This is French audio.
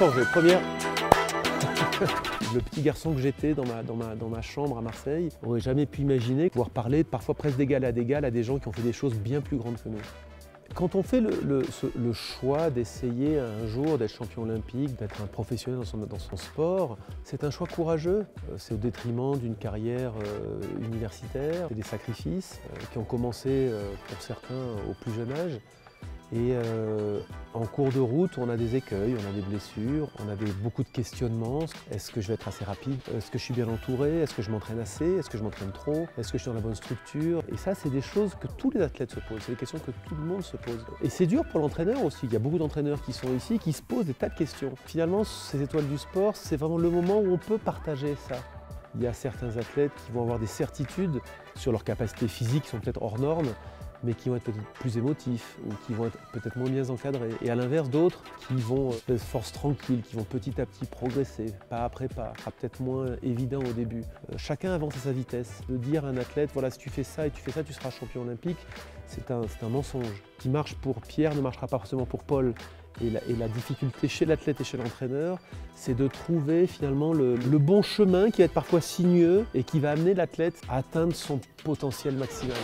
changé. Première, le petit garçon que j'étais dans ma chambre à Marseille n'aurait jamais pu imaginer pouvoir parler parfois presque d'égal à des gens qui ont fait des choses bien plus grandes que nous. Quand on fait le choix d'essayer un jour d'être champion olympique, d'être un professionnel dans son sport, c'est un choix courageux. C'est au détriment d'une carrière universitaire, c'est des sacrifices qui ont commencé pour certains au plus jeune âge. Et en cours de route, on a des écueils, on a des blessures, on a beaucoup de questionnements. Est-ce que je vais être assez rapide? Est-ce que je suis bien entouré? Est-ce que je m'entraîne assez? Est-ce que je m'entraîne trop? Est-ce que je suis dans la bonne structure? Et ça, c'est des choses que tous les athlètes se posent, c'est des questions que tout le monde se pose. Et c'est dur pour l'entraîneur aussi. Il y a beaucoup d'entraîneurs qui sont ici, qui se posent des tas de questions. Finalement, ces étoiles du sport, c'est vraiment le moment où on peut partager ça. Il y a certains athlètes qui vont avoir des certitudes sur leurs capacités physiques, qui sont peut-être hors normes, mais qui vont être peut-être plus émotifs ou qui vont être peut-être moins bien encadrés. Et à l'inverse, d'autres qui vont de force tranquille, qui vont petit à petit progresser, pas après pas, sera peut-être moins évident au début. Chacun avance à sa vitesse. De dire à un athlète, voilà, si tu fais ça et tu fais ça, tu seras champion olympique, c'est un mensonge. Ce qui marche pour Pierre ne marchera pas forcément pour Paul. Et la difficulté chez l'athlète et chez l'entraîneur, c'est de trouver finalement le bon chemin qui va être parfois sinueux et qui va amener l'athlète à atteindre son potentiel maximal.